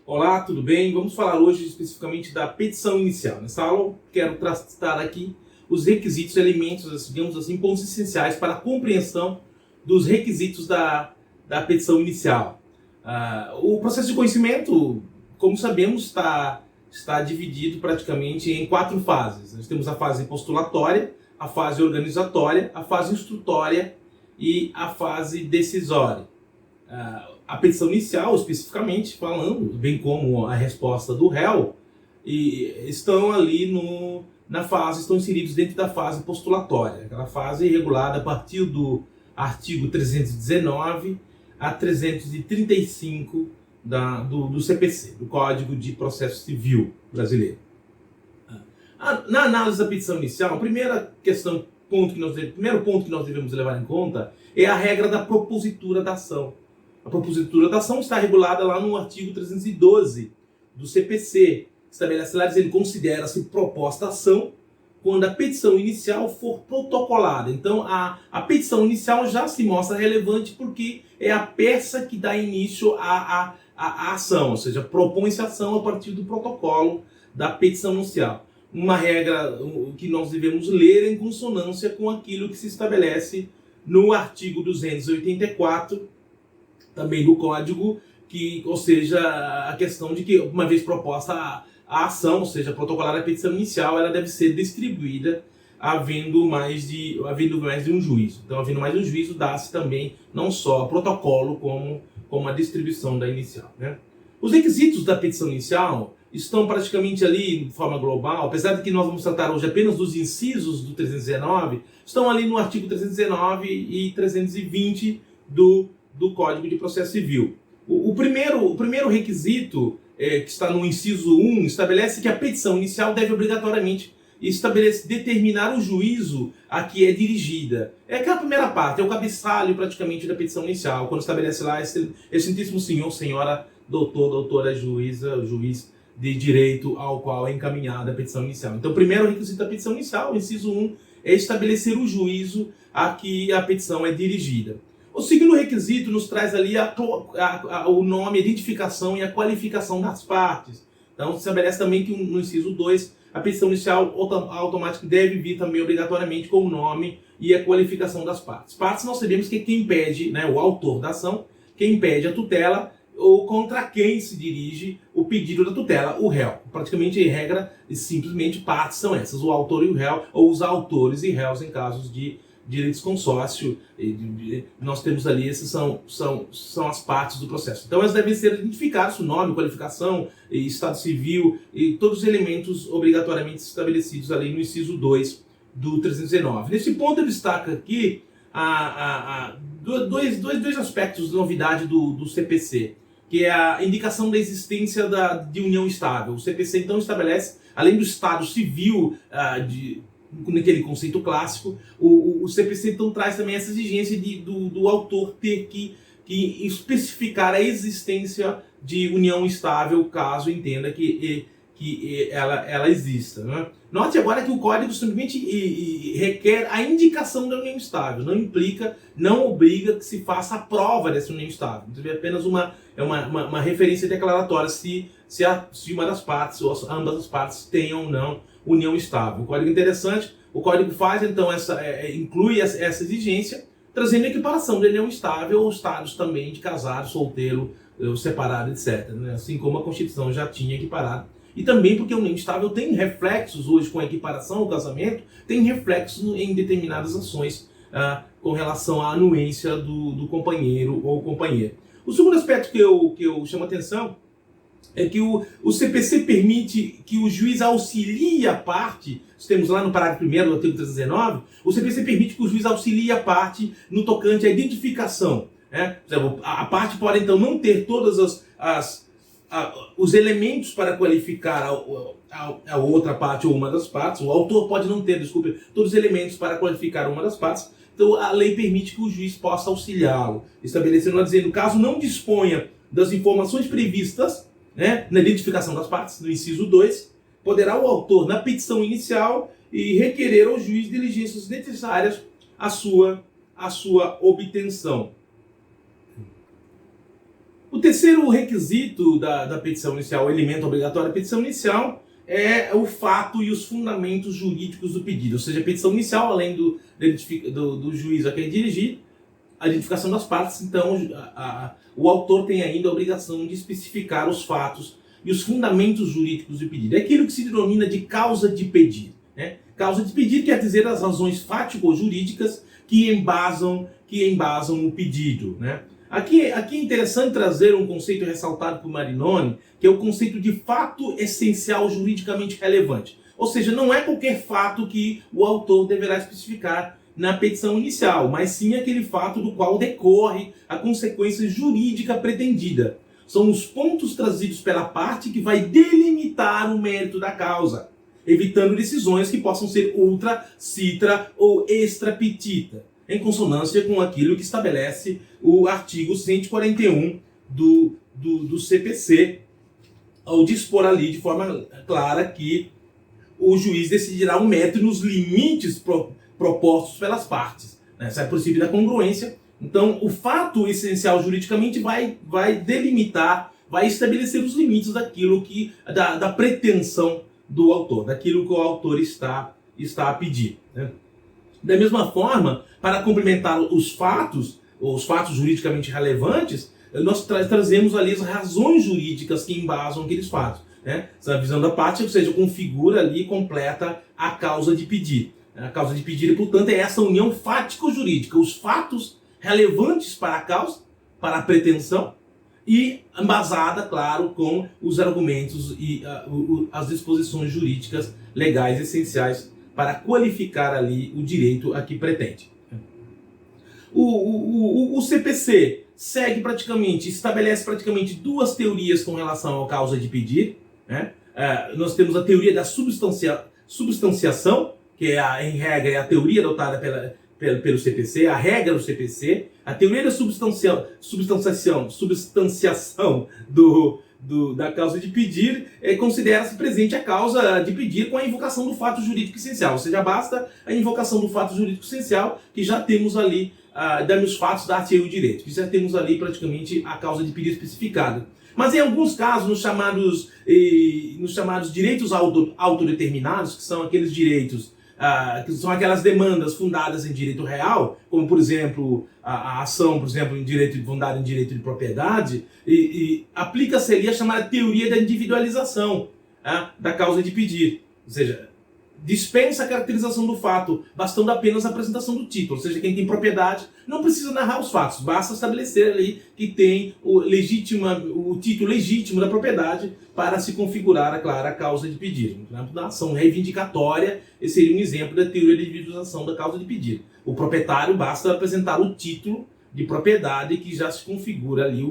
Olá, tudo bem? Vamos falar hoje especificamente da petição inicial. Nessa aula, quero tratar aqui os requisitos, elementos, digamos assim, pontos essenciais para a compreensão dos requisitos da petição inicial. O processo de conhecimento, como sabemos, está dividido praticamente em 4 fases. Nós temos a fase postulatória, a fase organizatória, a fase instrutória e a fase decisória. A petição inicial, especificamente falando, bem como a resposta do réu, estão ali estão inseridos dentro da fase postulatória, aquela fase regulada a partir do artigo 319 a 335 do CPC, do Código de Processo Civil Brasileiro. Na análise da petição inicial, o primeiro ponto que nós devemos levar em conta é a regra da propositura da ação. A propositura da ação está regulada lá no artigo 312 do CPC. Estabelece lá dizendo: considera-se proposta a ação quando a petição inicial for protocolada. Então, a petição inicial já se mostra relevante porque é a peça que dá início à ação, ou seja, propõe-se a ação a partir do protocolo da petição inicial. Uma regra que nós devemos ler em consonância com aquilo que se estabelece no artigo 284 também do Código, ou seja, a questão de que, uma vez proposta a ação, ou seja, protocolar a petição inicial, ela deve ser distribuída havendo mais de um juízo. Então, havendo mais de um juízo, dá-se também não só a protocolo, como a distribuição da inicial, né? Os requisitos da petição inicial estão praticamente ali de forma global, apesar de que nós vamos tratar hoje apenas dos incisos do 319, estão ali no artigo 319 e 320 do Código de Processo Civil. O primeiro requisito, que está no inciso 1, estabelece que a petição inicial deve obrigatoriamente determinar o juízo a que é dirigida. É aquela primeira parte, é o cabeçalho praticamente da petição inicial, quando estabelece lá excelentíssimo senhor, senhora, doutor, doutora, juíza, juiz de direito ao qual é encaminhada a petição inicial. Então, o primeiro requisito da petição inicial, o inciso 1, é estabelecer o juízo a que a petição é dirigida. O segundo requisito nos traz ali o nome, a identificação e a qualificação das partes. Então, se estabelece também que no inciso 2, a petição inicial automática deve vir também obrigatoriamente com o nome e a qualificação das partes. Partes nós sabemos que quem pede, né, o autor da ação, quem pede a tutela ou contra quem se dirige o pedido da tutela, o réu. Praticamente, em regra, simplesmente partes são essas, o autor e o réu, ou os autores e réus em casos de direitos consórcio. Nós temos ali, essas são as partes do processo. Então, elas devem ser identificadas, o nome, qualificação, estado civil e todos os elementos obrigatoriamente estabelecidos ali no inciso 2 do 319. Nesse ponto, eu destaco aqui dois aspectos de novidade do CPC, que é a indicação da existência de união estável. O CPC, então, estabelece, além do estado civil, naquele conceito clássico, o CPC então traz também essa exigência do autor ter que especificar a existência de união estável, caso entenda que ela exista, né? Note agora que o Código simplesmente requer a indicação da união estável, não obriga que se faça a prova dessa união estável. Então, é apenas uma referência declaratória se uma das partes ou ambas as partes tenham ou não união estável. O Código é interessante, o Código faz então inclui essa exigência, trazendo a equiparação de união estável aos estados também de casado, solteiro, separado, etc., né? Assim como a Constituição já tinha equiparado. E também porque a união estável tem reflexos hoje com a equiparação ao casamento, tem reflexos em determinadas ações com relação à anuência do companheiro ou companheira. O segundo aspecto que eu chamo a atenção é que o CPC permite que o juiz auxilie a parte, temos lá no parágrafo 1º do artigo 319, o CPC permite que o juiz auxilie a parte no tocante à identificação, né? A parte pode então não ter todas os elementos para qualificar a outra parte ou uma das partes, o autor pode não ter, todos os elementos para qualificar uma das partes, então a lei permite que o juiz possa auxiliá-lo, estabelecendo, dizendo, caso não disponha das informações previstas, né, na identificação das partes, no inciso 2, poderá o autor, na petição inicial, requerer ao juiz diligências necessárias à sua obtenção. O terceiro requisito da petição inicial, o elemento obrigatório da petição inicial, é o fato e os fundamentos jurídicos do pedido. Ou seja, a petição inicial, além do juiz a quem dirigir, a identificação das partes, então o autor tem ainda a obrigação de especificar os fatos e os fundamentos jurídicos do pedido. É aquilo que se denomina de causa de pedir. Né? Causa de pedir quer dizer as razões fático-jurídicas que embasam o pedido. Né? Aqui é interessante trazer um conceito ressaltado por Marinoni, que é o conceito de fato essencial juridicamente relevante. Ou seja, não é qualquer fato que o autor deverá especificar na petição inicial, mas sim aquele fato do qual decorre a consequência jurídica pretendida. São os pontos trazidos pela parte que vai delimitar o mérito da causa, evitando decisões que possam ser ultra, citra ou extra petita, em consonância com aquilo que estabelece o artigo 141 do CPC, ao dispor ali de forma clara que o juiz decidirá o mérito nos limites propostos pelas partes. Essa é o princípio da congruência. Então, o fato essencial juridicamente vai delimitar, vai estabelecer os limites daquilo da pretensão do autor, daquilo que o autor está a pedir. Né? Da mesma forma, para complementar os fatos juridicamente relevantes, nós trazemos ali as razões jurídicas que embasam aqueles fatos. Né? Essa visão da parte, ou seja, configura ali e completa a causa de pedir. A causa de pedir, portanto, é essa união fático-jurídica, os fatos relevantes para a causa, para a pretensão, e embasada, claro, com os argumentos e as disposições jurídicas legais essenciais para qualificar ali o direito a que pretende. O CPC estabelece praticamente duas teorias com relação à causa de pedir. Né? Nós temos a teoria da substanciação, que em regra é a teoria adotada pelo CPC, a regra do CPC, a teoria da substanciação da causa de pedir considera-se presente a causa de pedir com a invocação do fato jurídico essencial, ou seja, basta a invocação do fato jurídico essencial que já temos ali, dos fatos da arte e o direito, que já temos ali praticamente a causa de pedir especificada. Mas em alguns casos, nos chamados direitos autodeterminados, que são aqueles direitos que são aquelas demandas fundadas em direito real, como, por exemplo, a ação, por exemplo, fundada em direito de propriedade, e aplica-se ali a chamada teoria da individualização da causa de pedir. Ou seja, dispensa a caracterização do fato, bastando apenas a apresentação do título. Ou seja, quem tem propriedade não precisa narrar os fatos, basta estabelecer ali que tem o título legítimo da propriedade para se configurar a clara causa de pedir. Na ação reivindicatória, esse seria um exemplo da teoria de individualização da causa de pedir. O proprietário basta apresentar o título de propriedade que já se configura ali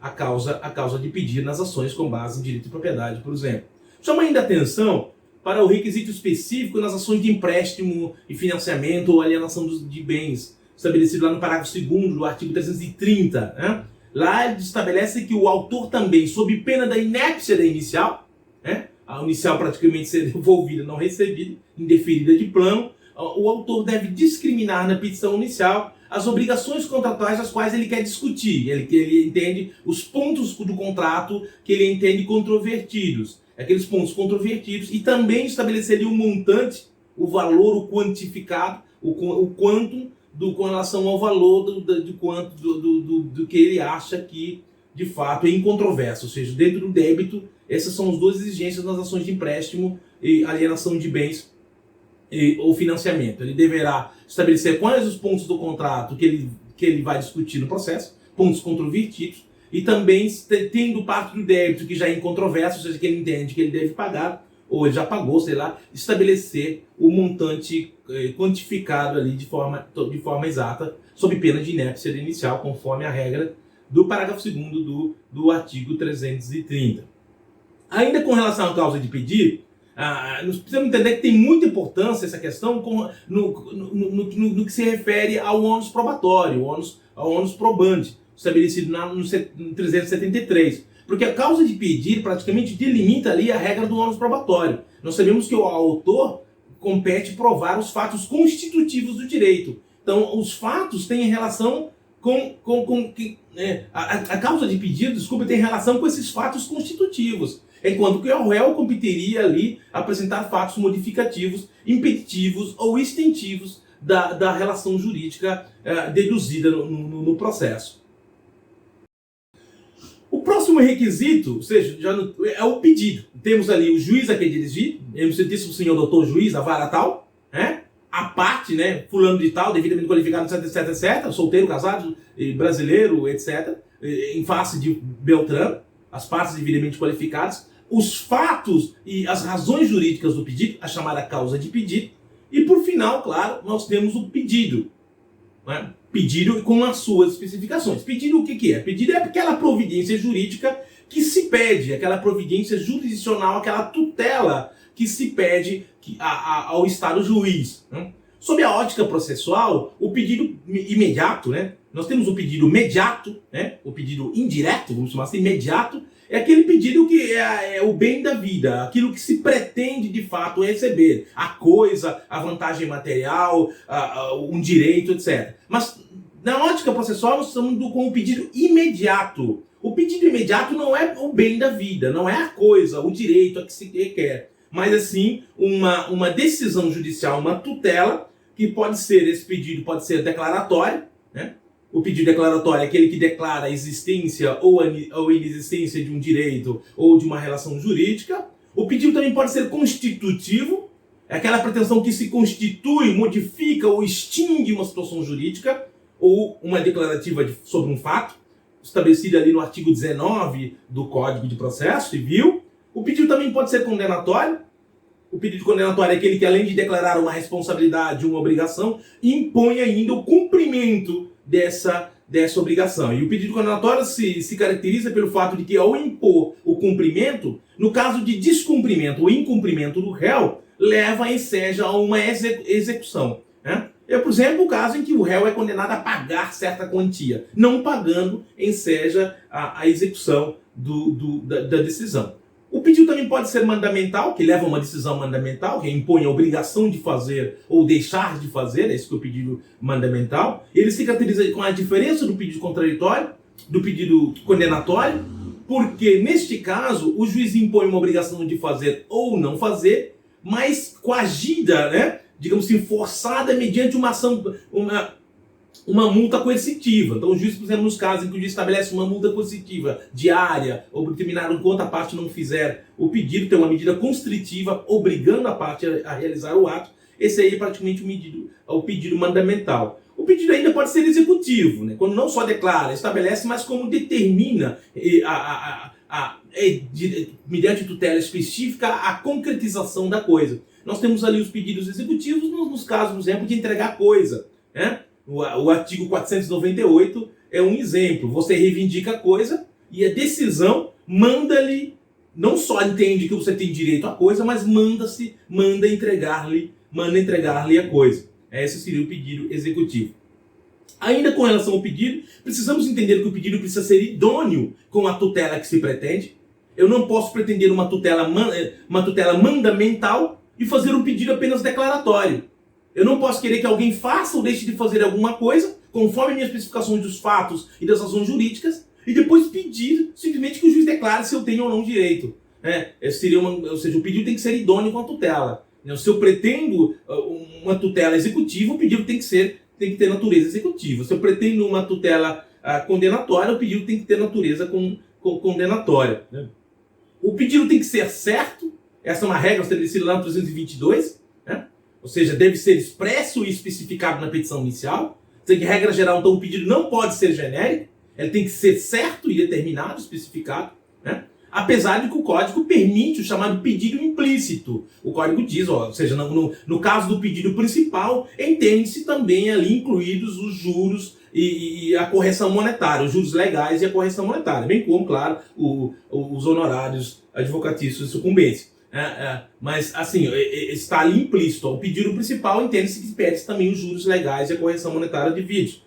a causa de pedir nas ações com base em direito de propriedade, por exemplo. Chama ainda atenção para o requisito específico nas ações de empréstimo e financiamento ou alienação de bens, estabelecido lá no parágrafo 2º do artigo 330. Né? Lá ele estabelece que o autor também, sob pena da inépcia da inicial, né? A inicial praticamente ser devolvida, não recebida, indeferida de plano, o autor deve discriminar na petição inicial as obrigações contratuais as quais ele quer discutir. Ele entende os pontos do contrato que ele entende controvertidos. Aqueles pontos controvertidos, e também estabeleceria o montante, o valor, o quantificado, o quantum com relação ao valor do que ele acha que de fato é incontroverso. Ou seja, dentro do débito, essas são as duas exigências nas ações de empréstimo e alienação de bens ou financiamento. Ele deverá estabelecer quais os pontos do contrato que ele vai discutir no processo, pontos controvertidos, e também tendo parte do débito que já é incontroverso, ou seja, que ele entende que ele deve pagar, ou ele já pagou, sei lá, estabelecer o montante quantificado ali de forma exata, sob pena de inépcia inicial, conforme a regra do parágrafo 2º do artigo 330. Ainda com relação à causa de pedir, nós precisamos entender que tem muita importância essa questão no que se refere ao ônus probatório, ao ônus probandi, estabelecido no 373. Porque a causa de pedir praticamente delimita ali a regra do ônus probatório. Nós sabemos que o autor compete provar os fatos constitutivos do direito. Então, os fatos têm relação a causa de pedido, desculpa, tem relação com esses fatos constitutivos, enquanto que o réu competiria ali apresentar fatos modificativos, impeditivos ou extensivos da relação jurídica deduzida no processo. O próximo requisito, ou seja, é o pedido. Temos ali o juiz a quem dirigir, você disse o senhor doutor juiz, a vara tal, né? A parte, né, fulano de tal, devidamente qualificado, etc, etc, solteiro, casado, brasileiro, etc, em face de Beltrano, as partes devidamente qualificadas, os fatos e as razões jurídicas do pedido, a chamada causa de pedido, e por final, claro, nós temos o pedido, né? Pedido com as suas especificações. Pedido o que é? Pedido é aquela providência jurídica que se pede, aquela providência jurisdicional, aquela tutela que se pede ao Estado juiz. Né? Sob a ótica processual, o pedido imediato, né? Nós temos o pedido imediato, né? O pedido indireto, vamos chamar assim, imediato, é aquele pedido que é o bem da vida, aquilo que se pretende de fato receber, a coisa, a vantagem material, um direito, etc. Mas na ótica processual nós estamos com o pedido imediato. O pedido imediato não é o bem da vida, não é a coisa, o direito a que se requer, mas assim uma decisão judicial, uma tutela, que pode ser, esse pedido pode ser declaratório, né? O pedido declaratório é aquele que declara a existência ou a inexistência de um direito ou de uma relação jurídica. O pedido também pode ser constitutivo, é aquela pretensão que se constitui, modifica ou extingue uma situação jurídica ou uma declarativa sobre um fato, estabelecida ali no artigo 19 do Código de Processo Civil. O pedido também pode ser condenatório. O pedido condenatório é aquele que, além de declarar uma responsabilidade, uma obrigação, impõe ainda o cumprimento dessa obrigação. E o pedido condenatório se caracteriza pelo fato de que, ao impor o cumprimento, no caso de descumprimento ou incumprimento do réu, leva, enseja a uma execução. Né? Por exemplo, o caso em que o réu é condenado a pagar certa quantia. Não pagando, enseja a execução da decisão. O pedido também pode ser mandamental, que leva a uma decisão mandamental, que impõe a obrigação de fazer ou deixar de fazer, esse que é o pedido mandamental. Ele se caracteriza com a diferença do pedido contraditório, do pedido condenatório, porque neste caso o juiz impõe uma obrigação de fazer ou não fazer, mas coagida, né? Digamos assim, forçada mediante uma ação, uma multa coercitiva. Então o juiz, por exemplo, nos casos em que o juiz estabelece uma multa coercitiva diária ou determinada enquanto a parte não fizer o pedido, tem uma medida constritiva obrigando a parte a realizar o ato, esse aí é praticamente o pedido mandamental. O pedido ainda pode ser executivo, né? Quando não só declara, estabelece, mas como determina mediante tutela específica a concretização da coisa. Nós temos ali os pedidos executivos nos casos, por exemplo, de entregar coisa, né? O artigo 498 é um exemplo. Você reivindica a coisa e a decisão manda-lhe, não só entende que você tem direito à coisa, mas manda entregar-lhe a coisa. Esse seria o pedido executivo. Ainda com relação ao pedido, precisamos entender que o pedido precisa ser idôneo com a tutela que se pretende. Eu não posso pretender uma tutela mandamental e fazer um pedido apenas declaratório. Eu não posso querer que alguém faça ou deixe de fazer alguma coisa, conforme a minha especificação dos fatos e das razões jurídicas, e depois pedir simplesmente que o juiz declare se eu tenho ou não direito. Ou seja, o pedido tem que ser idôneo com a tutela. Se eu pretendo uma tutela executiva, o pedido tem que ter natureza executiva. Se eu pretendo uma tutela condenatória, o pedido tem que ter natureza condenatória. O pedido tem que ser certo, essa é uma regra estabelecida lá no 322, né? Ou seja, deve ser expresso e especificado na petição inicial. Ou seja, em regra geral, então, o pedido não pode ser genérico, ele tem que ser certo e determinado, especificado, né? Apesar de que o Código permite o chamado pedido implícito. O Código diz, ou seja, no caso do pedido principal, entende-se também ali incluídos os juros e a correção monetária, os juros legais e a correção monetária, bem como, claro, os honorários advocatícios de sucumbência. Mas, assim, está ali implícito. O pedido principal entende-se que pede também os juros legais e a correção monetária de vídeos.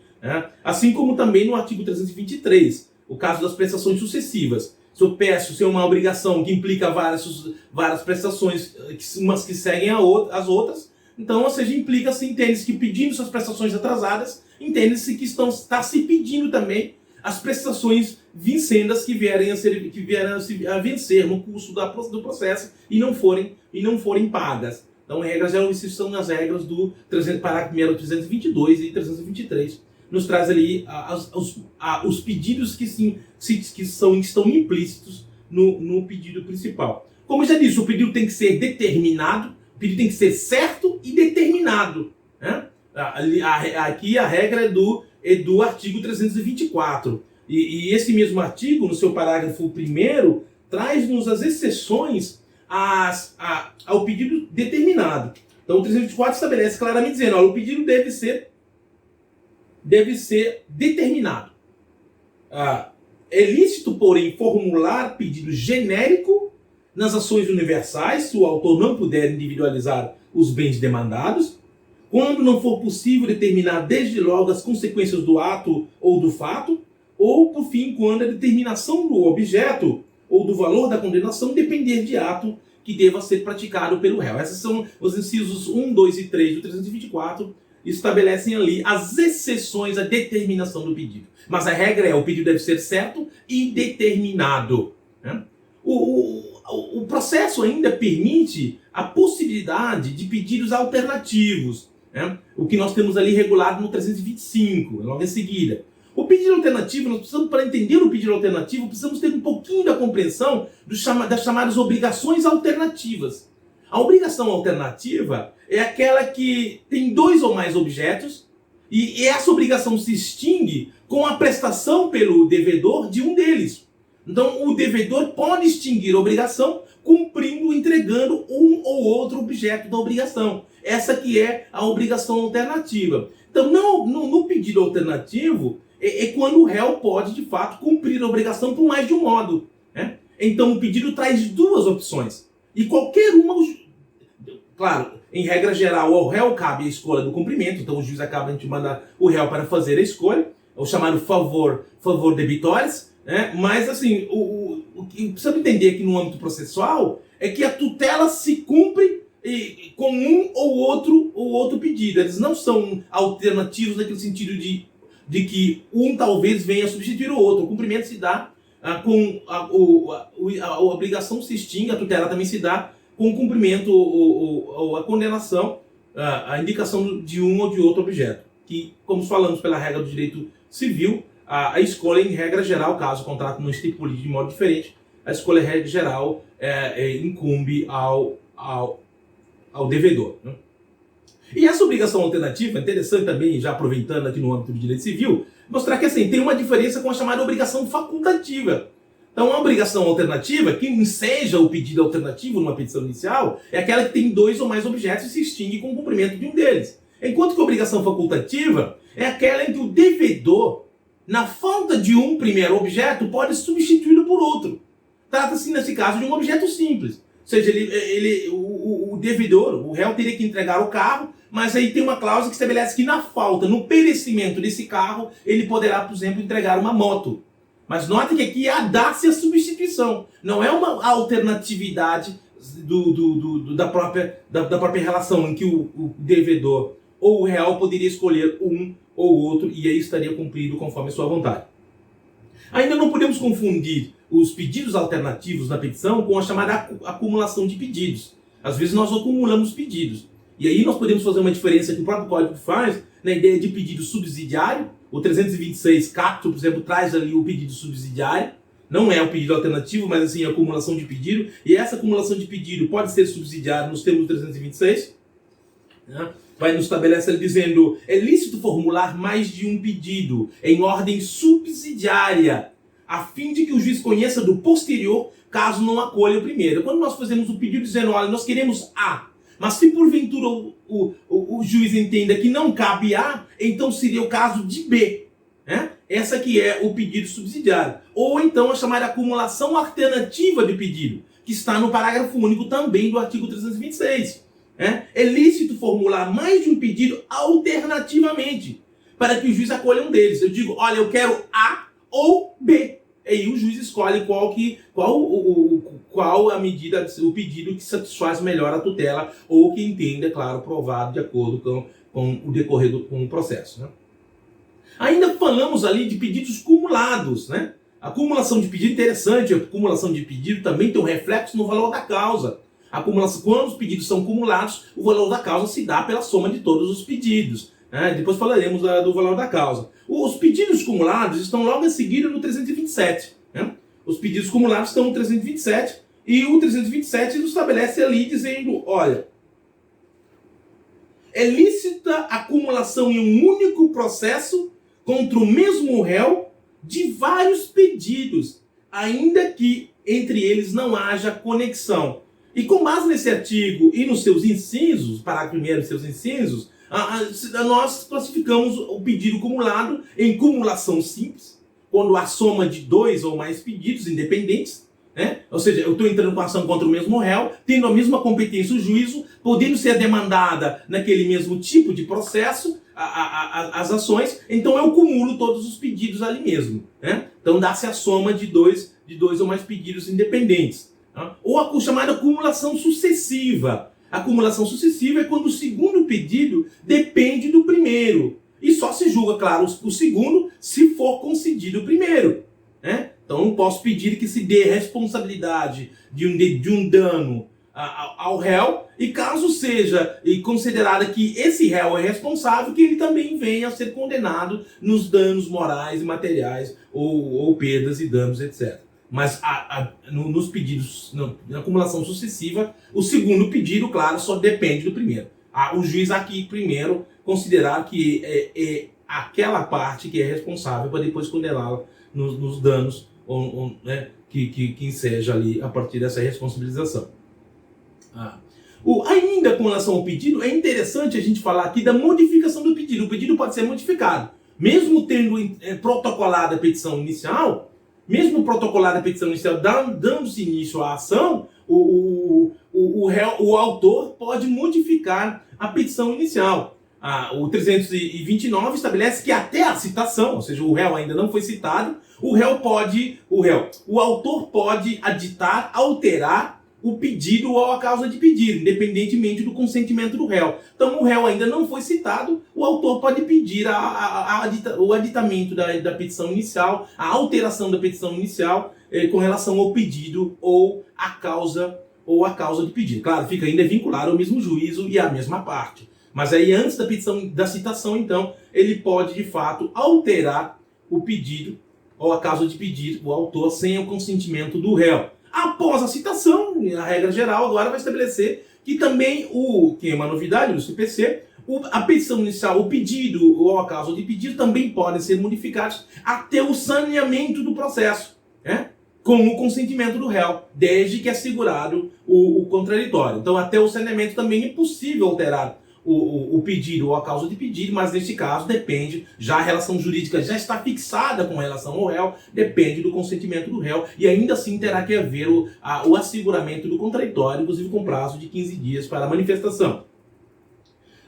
Assim como também no artigo 323, o caso das prestações sucessivas. Se é uma obrigação que implica várias prestações, umas que seguem as outras, então, ou seja, implica-se, entende-se que pedindo suas prestações atrasadas, entende-se que está se pedindo também as prestações vincendas que vierem a vencer no curso do processo e não forem pagas. Então, regras geral, essas são as regras do parágrafo 1º, 322 e 323. Nos traz ali os pedidos que estão implícitos no pedido principal. Como eu já disse, o pedido tem que ser determinado, o pedido tem que ser certo e determinado. Né? Aqui a regra é do artigo 324. E esse mesmo artigo, no seu parágrafo 1º, traz-nos as exceções ao pedido determinado. Então o 324 estabelece claramente dizendo, olha, o pedido deve ser determinado. É lícito, porém, formular pedido genérico nas ações universais, se o autor não puder individualizar os bens demandados, quando não for possível determinar desde logo as consequências do ato ou do fato, ou, por fim, quando a determinação do objeto ou do valor da condenação depender de ato que deva ser praticado pelo réu. Esses são os incisos 1, 2 e 3 do 324, estabelecem ali as exceções à determinação do pedido. Mas a regra é, o pedido deve ser certo e determinado. Né? O processo ainda permite a possibilidade de pedidos alternativos, né? O que nós temos ali regulado no 325, logo em seguida. O pedido alternativo, nós precisamos, para entender o pedido alternativo, precisamos ter um pouquinho da compreensão das chamadas obrigações alternativas. A obrigação alternativa é aquela que tem dois ou mais objetos e essa obrigação se extingue com a prestação pelo devedor de um deles. Então, o devedor pode extinguir a obrigação cumprindo, entregando um ou outro objeto da obrigação. Essa que é a obrigação alternativa. Então, no pedido alternativo, é quando o réu pode, de fato, cumprir a obrigação por mais de um modo. Né? Então, o pedido traz duas opções. E qualquer uma... Claro, em regra geral, ao réu cabe a escolha do cumprimento. Então, o juiz acaba de mandar o réu para fazer a escolha. O chamado favor debitóris. Né? Mas, assim, o que precisamos entender aqui no âmbito processual é que a tutela se cumpre com um ou outro pedido. Eles não são alternativos naquele sentido de que um talvez venha substituir o outro. O cumprimento se dá a obrigação se extingue, a tutela também se dá com o cumprimento ou a condenação, a indicação de um ou de outro objeto. Que, como falamos pela regra do direito civil, a escolha em regra geral, caso o contrato não estipule de modo diferente, a escolha em regra geral incumbe ao devedor. Né? E essa obrigação alternativa, é interessante também, já aproveitando aqui no âmbito do direito civil, mostrar que assim, tem uma diferença com a chamada obrigação facultativa. Então, a obrigação alternativa, que enseja o pedido alternativo numa petição inicial, é aquela que tem dois ou mais objetos e se extingue com o cumprimento de um deles. Enquanto que a obrigação facultativa é aquela em que o devedor, na falta de um primeiro objeto, pode substituí-lo por outro. Trata-se, nesse caso, de um objeto simples. Ou seja, o devedor, o réu, teria que entregar o carro, mas aí tem uma cláusula que estabelece que na falta, no perecimento desse carro, ele poderá, por exemplo, entregar uma moto. Mas note que aqui dá-se a substituição. Não é uma alternatividade da própria relação em que o devedor ou o réu poderia escolher um ou outro e aí estaria cumprido conforme a sua vontade. Ainda não podemos confundir os pedidos alternativos na petição com a chamada acumulação de pedidos. Às vezes nós acumulamos pedidos. E aí nós podemos fazer uma diferença que o próprio Código faz na ideia de pedido subsidiário. O 326 capto, por exemplo, traz ali o pedido subsidiário. Não é o pedido alternativo, mas assim, a acumulação de pedido. E essa acumulação de pedido pode ser subsidiária nos termos do 326. Né? Vai nos estabelecer dizendo, é lícito formular mais de um pedido em ordem subsidiária, a fim de que o juiz conheça do posterior, caso não acolha o primeiro. Quando nós fazemos o pedido dizendo, olha, nós queremos A, mas se porventura o juiz entenda que não cabe A, então seria o caso de B. Né? Essa que é o pedido subsidiário. Ou então a chamada acumulação alternativa de pedido, que está no parágrafo único também do artigo 326. É lícito formular mais de um pedido alternativamente, para que o juiz acolha um deles. Eu digo, olha, eu quero A ou B. E aí o juiz escolhe qual a medida, o pedido que satisfaz melhor a tutela, ou que entenda, é claro, provado de acordo com o decorrer do processo. Né? Ainda falamos ali de pedidos cumulados, né? A acumulação de pedido é interessante, a acumulação de pedido também tem um reflexo no valor da causa. A acumulação, quando os pedidos são cumulados, o valor da causa se dá pela soma de todos os pedidos. Né? Depois falaremos do valor da causa. Os pedidos cumulados estão logo a seguir no 327. Né? Os pedidos cumulados estão no 327 e o 327 nos estabelece ali dizendo, olha, é lícita a acumulação em um único processo contra o mesmo réu de vários pedidos, ainda que entre eles não haja conexão. E com base nesse artigo e nos seus incisos, parágrafo 1º e seus incisos, nós classificamos o pedido cumulado em cumulação simples, quando a soma de dois ou mais pedidos independentes, né? Ou seja, eu estou entrando com ação contra o mesmo réu, tendo a mesma competência o juízo, podendo ser demandada naquele mesmo tipo de processo, as ações, então eu cumulo todos os pedidos ali mesmo. Né? Então dá-se a soma de dois ou mais pedidos independentes. Tá? Ou a chamada acumulação sucessiva. A acumulação sucessiva é quando o segundo pedido depende do primeiro. E só se julga, claro, o segundo se for concedido o primeiro. Né? Então eu posso pedir que se dê responsabilidade de um dano ao réu, e caso seja considerada que esse réu é responsável, que ele também venha a ser condenado nos danos morais e materiais, ou perdas e danos, etc. Mas nos pedidos, na acumulação sucessiva, o segundo pedido, claro, só depende do primeiro. O juiz aqui, primeiro, considerar que é aquela parte que é responsável para depois condená-la nos danos né, que enseja ali a partir dessa responsabilização. Ainda com relação ao pedido, é interessante a gente falar aqui da modificação do pedido. O pedido pode ser modificado. Mesmo tendo protocolado a petição inicial, dando-se início à ação, o autor pode modificar a petição inicial. O 329 estabelece que até a citação, ou seja, o réu ainda não foi citado, o autor pode aditar, alterar o pedido ou a causa de pedido, independentemente do consentimento do réu. Então, o réu ainda não foi citado, o autor pode pedir o aditamento da petição inicial, a alteração da petição inicial com relação ao pedido ou a causa de pedido. Claro, fica ainda vinculado ao mesmo juízo e à mesma parte. Mas aí, antes da citação, então, ele pode, de fato, alterar o pedido ou a causa de pedido, o autor, sem o consentimento do réu. Após a citação, a regra geral agora vai estabelecer que também que é uma novidade do CPC, a petição inicial, o pedido ou a causa de pedido também podem ser modificados até o saneamento do processo, né? Com o consentimento do réu, desde que é assegurado o contraditório. Então, até o saneamento também é possível alterar o pedido ou a causa de pedido, mas neste caso depende, já a relação jurídica já está fixada com relação ao réu, depende do consentimento do réu, e ainda assim terá que haver o asseguramento do contraditório, inclusive com prazo de 15 dias para a manifestação.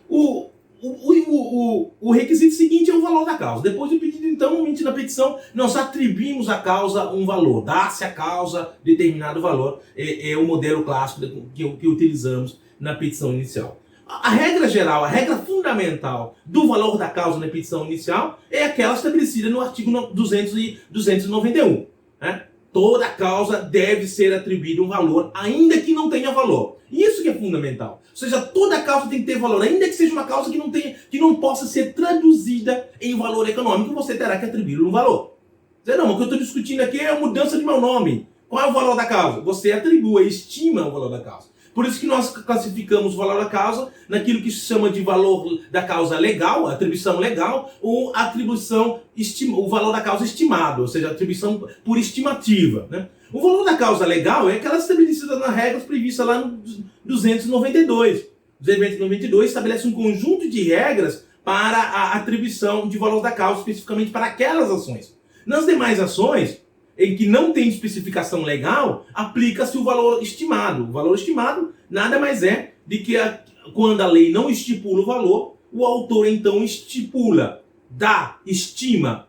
O requisito seguinte é o valor da causa. Depois do pedido, então, no momento da petição, nós atribuímos à causa um valor. Dá-se à causa determinado valor. É o modelo clássico que utilizamos na petição inicial. A regra geral, a regra fundamental do valor da causa na petição inicial é aquela estabelecida no artigo 291. Né? Toda causa deve ser atribuída um valor, ainda que não tenha valor. Isso que é fundamental. Ou seja, toda causa tem que ter valor, ainda que seja uma causa que não possa ser traduzida em valor econômico, você terá que atribuir um valor. Dizer, não, o que eu estou discutindo aqui é a mudança de meu nome. Qual é o valor da causa? Você atribui, estima o valor da causa. Por isso que nós classificamos o valor da causa naquilo que se chama de valor da causa legal, atribuição legal, ou o valor da causa estimado, ou seja, atribuição por estimativa. Né? O valor da causa legal é aquela estabelecida nas regras previstas lá no 292. O 292 estabelece um conjunto de regras para a atribuição de valor da causa, especificamente para aquelas ações. Nas demais ações, em que não tem especificação legal, aplica-se o valor estimado. O valor estimado nada mais é de que quando a lei não estipula o valor, o autor então estima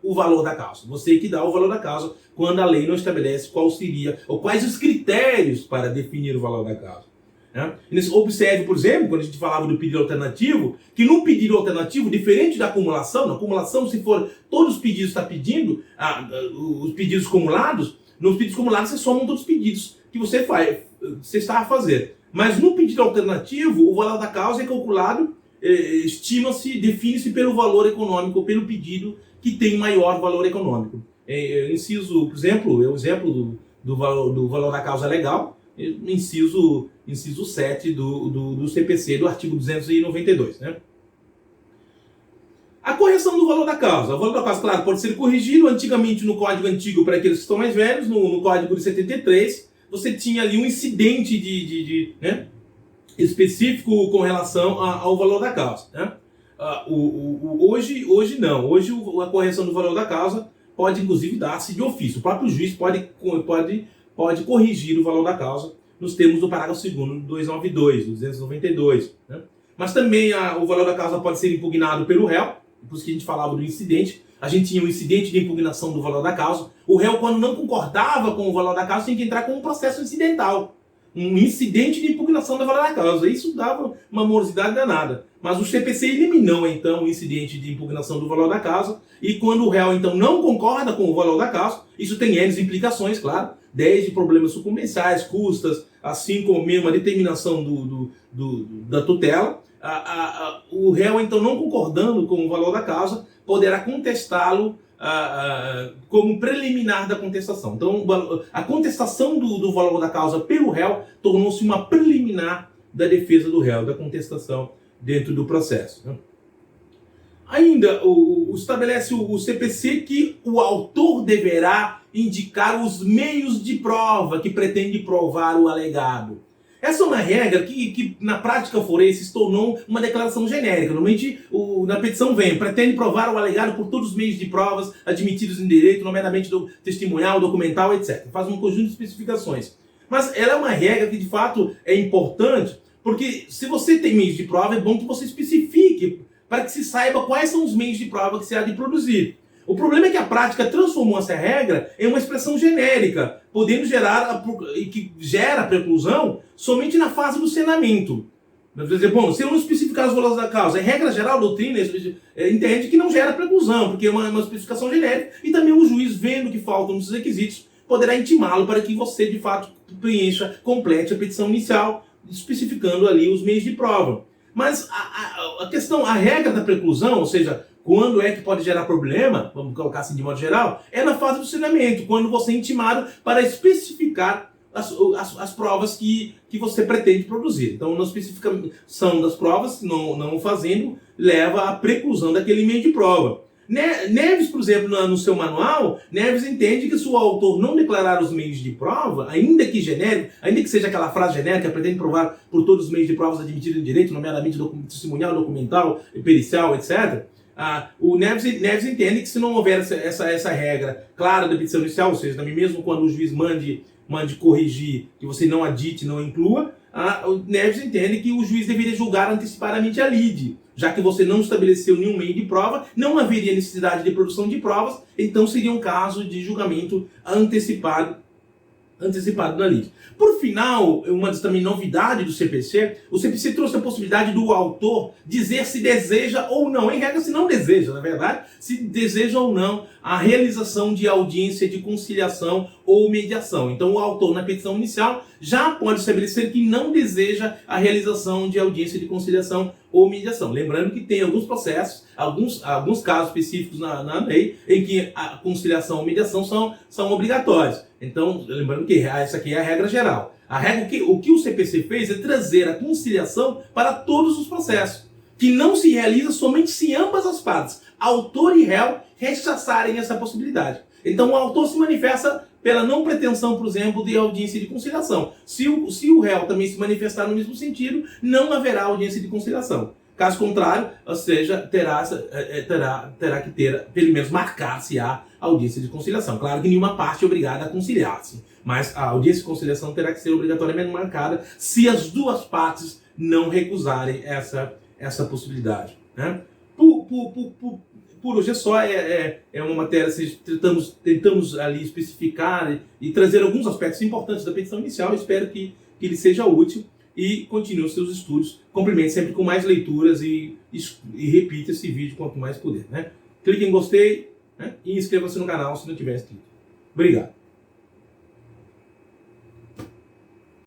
o valor da causa. Você que dá o valor da causa quando a lei não estabelece qual seria, ou quais os critérios para definir o valor da causa. Né? Observe, por exemplo, quando a gente falava do pedido alternativo, que no pedido alternativo, diferente da acumulação, na acumulação, se for todos os pedidos está pedindo, os pedidos acumulados, nos pedidos acumulados você soma todos os pedidos que você está a fazer. Mas no pedido alternativo, o valor da causa é calculado, estima-se, define-se pelo valor econômico, pelo pedido que tem maior valor econômico. Inciso, por exemplo, o exemplo do valor da causa legal, inciso 7 do CPC, do artigo 292. Né? A correção do valor da causa. O valor da causa, claro, pode ser corrigido. Antigamente, no código antigo, para aqueles que estão mais velhos, no código de 73, você tinha ali um incidente né, específico com relação ao valor da causa. Né? Hoje não. Hoje a correção do valor da causa pode, inclusive, dar-se de ofício. O próprio juiz pode corrigir o valor da causa nos termos do parágrafo 2º do 292, do 292. Né? Mas também o valor da causa pode ser impugnado pelo réu, por isso que a gente falava do incidente. A gente tinha um incidente de impugnação do valor da causa. O réu, quando não concordava com o valor da causa, tinha que entrar com um processo incidental. Um incidente de impugnação do valor da causa. Isso dava uma morosidade danada. Mas o CPC eliminou, então, o incidente de impugnação do valor da causa. E quando o réu, então, não concorda com o valor da causa, isso tem N implicações, claro, desde problemas sucumbenciais, custas, assim como mesmo a determinação da tutela. O réu, então, não concordando com o valor da causa, poderá contestá-lo como preliminar da contestação. Então, a contestação do valor da causa pelo réu tornou-se uma preliminar da defesa do réu, da contestação dentro do processo. Né? Ainda, estabelece o CPC que o autor deverá indicar os meios de prova que pretende provar o alegado. Essa é uma regra que na prática forense se tornou uma declaração genérica. Normalmente, na petição vem, pretende provar o alegado por todos os meios de provas admitidos em direito, nomeadamente do testemunhal, documental, etc. Faz um conjunto de especificações. Mas ela é uma regra que, de fato, é importante, porque se você tem meios de prova, é bom que você especifique para que se saiba quais são os meios de prova que se há de produzir. O problema é que a prática transformou essa regra em uma expressão genérica, podendo gerar, e que gera preclusão somente na fase do senamento. Quer dizer, bom, se eu não especificar os valores da causa, em regra geral, a doutrina entende que não gera preclusão, porque é uma especificação genérica, e também o juiz, vendo que faltam os requisitos, poderá intimá-lo para que você, de fato, preencha, complete a petição inicial, especificando ali os meios de prova. Mas a regra da preclusão, ou seja, quando é que pode gerar problema, vamos colocar assim de modo geral, é na fase do senamento, quando você é intimado para especificar as provas que você pretende produzir. Então, na especificação das provas, não fazendo, leva à preclusão daquele meio de prova. Neves, por exemplo, no seu manual, Neves entende que se o autor não declarar os meios de prova, ainda que genérico, ainda que seja aquela frase genérica, pretende provar por todos os meios de provas admitidos em direito, nomeadamente testemunhal, documental, pericial, etc., o Neves entende que se não houver essa regra clara da petição inicial, ou seja, também mesmo quando o juiz mande corrigir, que você não adite, não inclua, o Neves entende que o juiz deveria julgar antecipadamente a lide. Já que você não estabeleceu nenhum meio de prova, não haveria necessidade de produção de provas, então seria um caso de julgamento antecipado na lide. Por final, uma também novidade do CPC, o CPC trouxe a possibilidade do autor dizer se deseja ou não, em regra se não deseja, na verdade, se deseja ou não a realização de audiência de conciliação ou mediação. Então o autor na petição inicial já pode estabelecer que não deseja a realização de audiência de conciliação ou mediação. Lembrando que tem alguns processos, alguns casos específicos na lei em que a conciliação ou mediação são obrigatórios. Então, lembrando que essa aqui é a regra geral. O que o CPC fez é trazer a conciliação para todos os processos, que não se realiza somente se ambas as partes, autor e réu, rechaçarem essa possibilidade. Então, o autor se manifesta pela não pretensão, por exemplo, de audiência de conciliação. Se o réu também se manifestar no mesmo sentido, não haverá audiência de conciliação. Caso contrário, ou seja, terá que ter, pelo menos marcar-se a audiência de conciliação. Claro que nenhuma parte é obrigada a conciliar-se, mas a audiência de conciliação terá que ser obrigatoriamente marcada se as duas partes não recusarem essa possibilidade. Né? Por hoje é só, é uma matéria, tentamos ali especificar e trazer alguns aspectos importantes da petição inicial. Espero que ele seja útil. e continue os seus estudos. Complemente sempre com mais leituras e repita esse vídeo quanto mais puder, né? Clique em gostei, né? E inscreva-se no canal se não tiver inscrito. Obrigado.